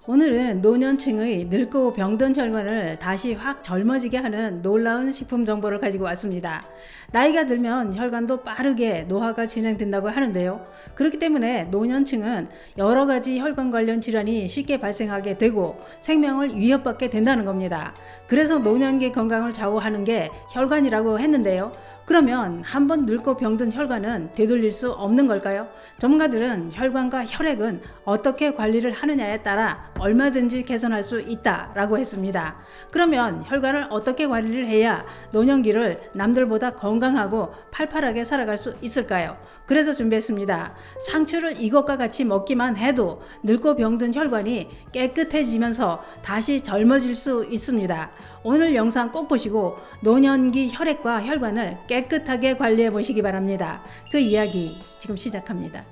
오늘은 노년층의 늙고 병든 혈관을 다시 확 젊어지게 하는 놀라운 식품 정보를 가지고 왔습니다. 나이가 들면 혈관도 빠르게 노화가 진행된다고 하는데요. 그렇기 때문에 노년층은 여러 가지 혈관 관련 질환이 쉽게 발생하게 되고 생명을 위협받게 된다는 겁니다. 그래서 노년기 건강을 좌우하는 게 혈관이라고 했는데요. 그러면 한번 늙고 병든 혈관은 되돌릴 수 없는 걸까요? 전문가들은 혈관과 혈액은 어떻게 관리를 하느냐에 따라 얼마든지 개선할 수 있다라고 했습니다. 그러면 혈관을 어떻게 관리를 해야 노년기를 남들보다 건강하고 팔팔하게 살아갈 수 있을까요? 그래서 준비했습니다. 상추를 이것과 같이 먹기만 해도 늙고 병든 혈관이 깨끗해지면서 다시 젊어질 수 있습니다. 오늘 영상 꼭 보시고 노년기 혈액과 혈관을 깨끗하게 관리해 보시기 바랍니다. 그 이야기 지금 시작합니다.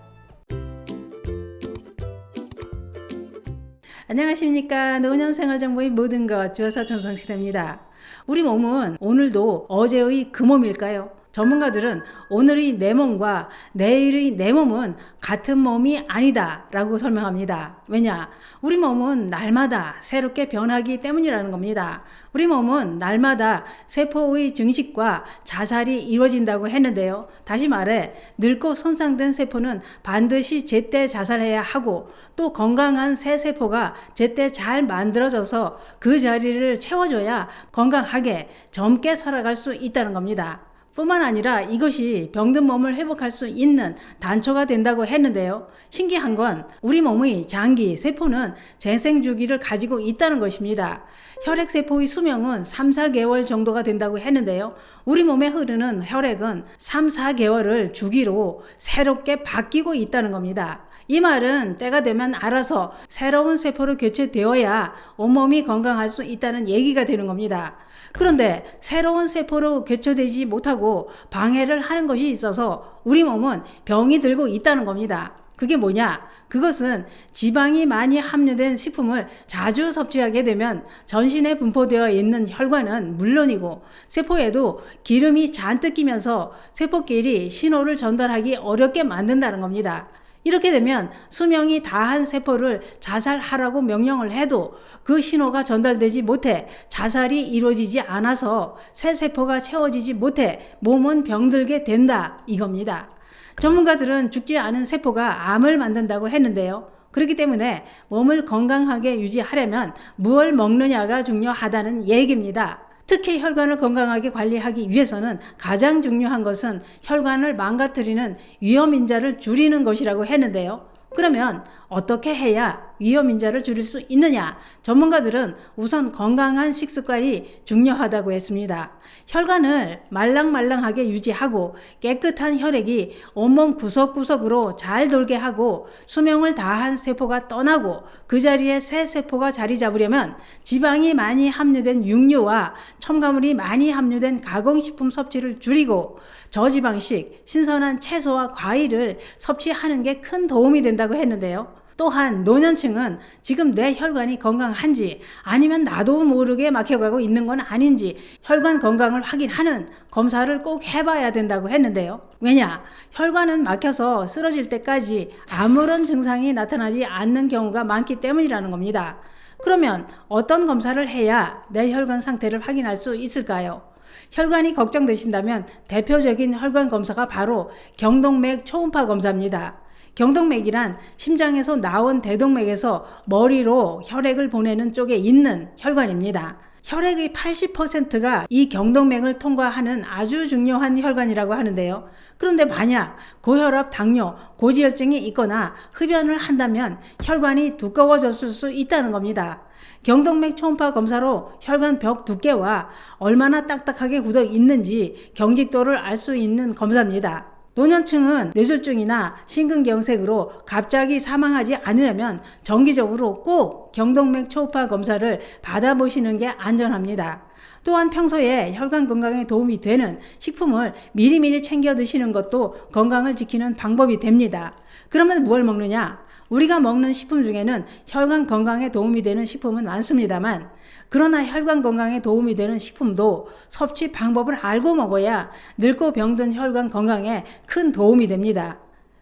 안녕하십니까. 노년생활정보의 모든 것 주어서 전성시대입니다. 우리 몸은 오늘도 어제의 그 몸일까요? 전문가들은 오늘의 내 몸과 내일의 내 몸은 같은 몸이 아니다 라고 설명합니다. 왜냐? 우리 몸은 날마다 새롭게 변하기 때문이라는 겁니다. 우리 몸은 날마다 세포의 증식과 자살이 이루어진다고 했는데요. 다시 말해 늙고 손상된 세포는 반드시 제때 자살해야 하고 또 건강한 새 세포가 제때 잘 만들어져서 그 자리를 채워줘야 건강하게 젊게 살아갈 수 있다는 겁니다. 뿐만 아니라 이것이 병든 몸을 회복할 수 있는 단초가 된다고 했는데요. 신기한 건 우리 몸의 장기, 세포는 재생 주기를 가지고 있다는 것입니다. 혈액세포의 수명은 3, 4개월 정도가 된다고 했는데요. 우리 몸에 흐르는 혈액은 3, 4개월을 주기로 새롭게 바뀌고 있다는 겁니다. 이 말은 때가 되면 알아서 새로운 세포로 교체되어야 온몸이 건강할 수 있다는 얘기가 되는 겁니다. 그런데 새로운 세포로 교체되지 못하고 방해를 하는 것이 있어서 우리 몸은 병이 들고 있다는 겁니다. 그게 뭐냐? 그것은 지방이 많이 함유된 식품을 자주 섭취하게 되면 전신에 분포되어 있는 혈관은 물론이고 세포에도 기름이 잔뜩 끼면서 세포끼리 신호를 전달하기 어렵게 만든다는 겁니다. 이렇게 되면 수명이 다한 세포를 자살하라고 명령을 해도 그 신호가 전달되지 못해 자살이 이루어지지 않아서 새 세포가 채워지지 못해 몸은 병들게 된다 이겁니다. 전문가들은 죽지 않은 세포가 암을 만든다고 했는데요. 그렇기 때문에 몸을 건강하게 유지하려면 무엇을 먹느냐가 중요하다는 얘기입니다. 특히 혈관을 건강하게 관리하기 위해서는 가장 중요한 것은 혈관을 망가뜨리는 위험인자를 줄이는 것이라고 했는데요. 그러면 어떻게 해야 위험인자를 줄일 수 있느냐? 전문가들은 우선 건강한 식습관이 중요하다고 했습니다. 혈관을 말랑말랑하게 유지하고 깨끗한 혈액이 온몸 구석구석으로 잘 돌게 하고 수명을 다한 세포가 떠나고 그 자리에 새 세포가 자리 잡으려면 지방이 많이 함유된 육류와 첨가물이 많이 함유된 가공식품 섭취를 줄이고 저지방식, 신선한 채소와 과일을 섭취하는 게 큰 도움이 된다고 했는데요. 또한 노년층은 지금 내 혈관이 건강한지 아니면 나도 모르게 막혀가고 있는 건 아닌지 혈관 건강을 확인하는 검사를 꼭 해봐야 된다고 했는데요. 왜냐? 혈관은 막혀서 쓰러질 때까지 아무런 증상이 나타나지 않는 경우가 많기 때문이라는 겁니다. 그러면 어떤 검사를 해야 내 혈관 상태를 확인할 수 있을까요? 혈관이 걱정되신다면 대표적인 혈관 검사가 바로 경동맥 초음파 검사입니다. 경동맥이란 심장에서 나온 대동맥에서 머리로 혈액을 보내는 쪽에 있는 혈관입니다. 혈액의 80%가 이 경동맥을 통과하는 아주 중요한 혈관이라고 하는데요. 그런데 만약 고혈압, 당뇨, 고지혈증이 있거나 흡연을 한다면 혈관이 두꺼워졌을 수 있다는 겁니다. 경동맥 초음파 검사로 혈관 벽 두께와 얼마나 딱딱하게 굳어 있는지 경직도를 알 수 있는 검사입니다. 노년층은 뇌졸중이나 심근경색으로 갑자기 사망하지 않으려면 정기적으로 꼭 경동맥 초음파 검사를 받아보시는 게 안전합니다. 또한 평소에 혈관 건강에 도움이 되는 식품을 미리미리 챙겨 드시는 것도 건강을 지키는 방법이 됩니다. 그러면 무엇을 먹느냐? 우리가 먹는 식품 중에는 혈관 건강에 도움이 되는 식품은 많습니다만 그러나 혈관 건강에 도움이 되는 식품도 섭취 방법을 알고 먹어야 늙고 병든 혈관 건강에 큰 도움이 됩니다.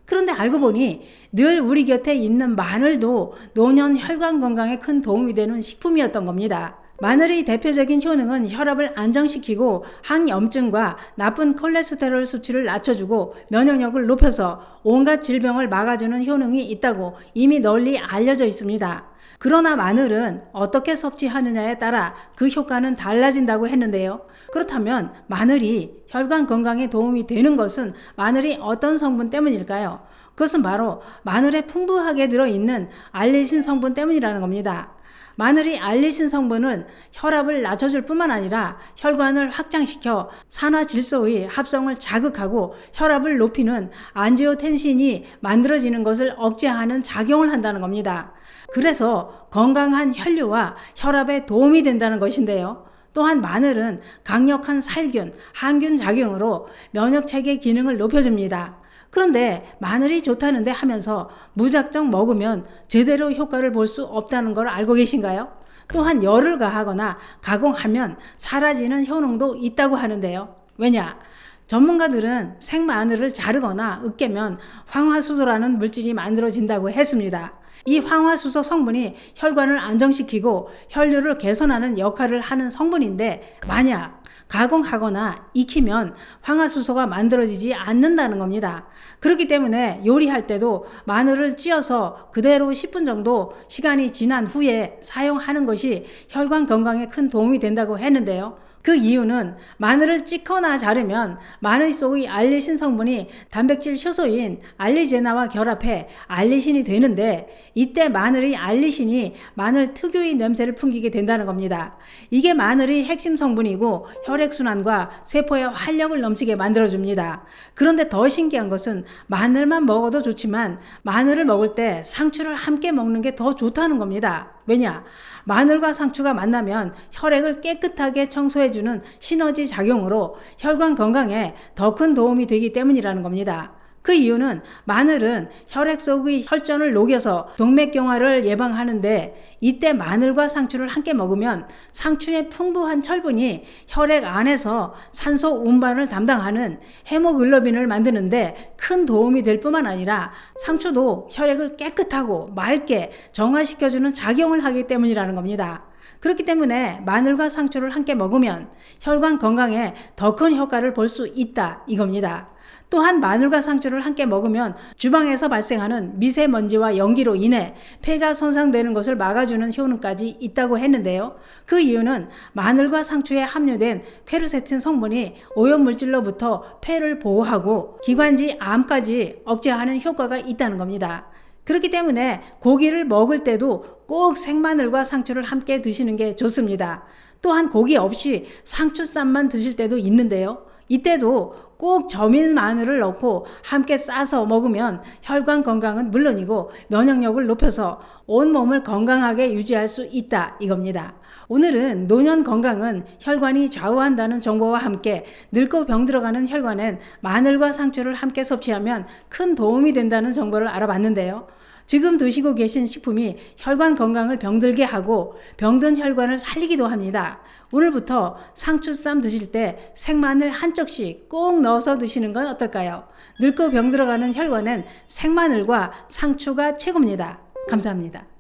그런데 알고 보니 늘 우리 곁에 있는 마늘도 노년 혈관 건강에 큰 도움이 되는 식품이었던 겁니다. 마늘의 대표적인 효능은 혈압을 안정시키고 항염증과 나쁜 콜레스테롤 수치를 낮춰주고 면역력을 높여서 온갖 질병을 막아주는 효능이 있다고 이미 널리 알려져 있습니다. 그러나 마늘은 어떻게 섭취하느냐에 따라 그 효과는 달라진다고 했는데요. 그렇다면 마늘이 혈관 건강에 도움이 되는 것은 마늘이 어떤 성분 때문일까요? 그것은 바로 마늘에 풍부하게 들어있는 알리신 성분 때문이라는 겁니다. 마늘이 알리신 성분은 혈압을 낮춰줄 뿐만 아니라 혈관을 확장시켜 산화질소의 합성을 자극하고 혈압을 높이는 안지오텐신이 만들어지는 것을 억제하는 작용을 한다는 겁니다. 그래서 건강한 혈류와 혈압에 도움이 된다는 것인데요. 또한 마늘은 강력한 살균, 항균 작용으로 면역체계 기능을 높여줍니다. 그런데 마늘이 좋다는데 하면서 무작정 먹으면 제대로 효과를 볼 수 없다는 걸 알고 계신가요? 또한 열을 가하거나 가공하면 사라지는 효능도 있다고 하는데요. 왜냐? 전문가들은 생마늘을 자르거나 으깨면 황화수소라는 물질이 만들어진다고 했습니다. 이 황화수소 성분이 혈관을 안정시키고 혈류를 개선하는 역할을 하는 성분인데 만약 가공하거나 익히면 황화수소가 만들어지지 않는다는 겁니다. 그렇기 때문에 요리할 때도 마늘을 찧어서 그대로 10분 정도 시간이 지난 후에 사용하는 것이 혈관 건강에 큰 도움이 된다고 했는데요. 그 이유는 마늘을 찢거나 자르면 마늘 속의 알리신 성분이 단백질 효소인 알리제나와 결합해 알리신이 되는데 이때 마늘의 알리신이 마늘 특유의 냄새를 풍기게 된다는 겁니다. 이게 마늘의 핵심 성분이고 혈액순환과 세포의 활력을 넘치게 만들어줍니다. 그런데 더 신기한 것은 마늘만 먹어도 좋지만 마늘을 먹을 때 상추를 함께 먹는 게 더 좋다는 겁니다. 왜냐? 마늘과 상추가 만나면 혈액을 깨끗하게 청소해주는 시너지 작용으로 혈관 건강에 더 큰 도움이 되기 때문이라는 겁니다. 그 이유는 마늘은 혈액 속의 혈전을 녹여서 동맥경화를 예방하는데 이때 마늘과 상추를 함께 먹으면 상추의 풍부한 철분이 혈액 안에서 산소 운반을 담당하는 헤모글로빈을 만드는데 큰 도움이 될 뿐만 아니라 상추도 혈액을 깨끗하고 맑게 정화시켜주는 작용을 하기 때문이라는 겁니다. 그렇기 때문에 마늘과 상추를 함께 먹으면 혈관 건강에 더 큰 효과를 볼 수 있다 이겁니다. 또한 마늘과 상추를 함께 먹으면 주방에서 발생하는 미세먼지와 연기로 인해 폐가 손상되는 것을 막아주는 효능까지 있다고 했는데요. 그 이유는 마늘과 상추에 함유된 퀘르세틴 성분이 오염물질로부터 폐를 보호하고 기관지 암까지 억제하는 효과가 있다는 겁니다. 그렇기 때문에 고기를 먹을 때도 꼭 생마늘과 상추를 함께 드시는 게 좋습니다. 또한 고기 없이 상추쌈만 드실 때도 있는데요. 이때도 꼭 저민 마늘을 넣고 함께 싸서 먹으면 혈관 건강은 물론이고 면역력을 높여서 온몸을 건강하게 유지할 수 있다 이겁니다. 오늘은 노년 건강은 혈관이 좌우한다는 정보와 함께 늙고 병들어가는 혈관엔 마늘과 상추를 함께 섭취하면 큰 도움이 된다는 정보를 알아봤는데요. 지금 드시고 계신 식품이 혈관 건강을 병들게 하고 병든 혈관을 살리기도 합니다. 오늘부터 상추쌈 드실 때 생마늘 한 쪽씩 꼭 넣어서 드시는 건 어떨까요? 늙고 병들어가는 혈관엔 생마늘과 상추가 최고입니다. 감사합니다.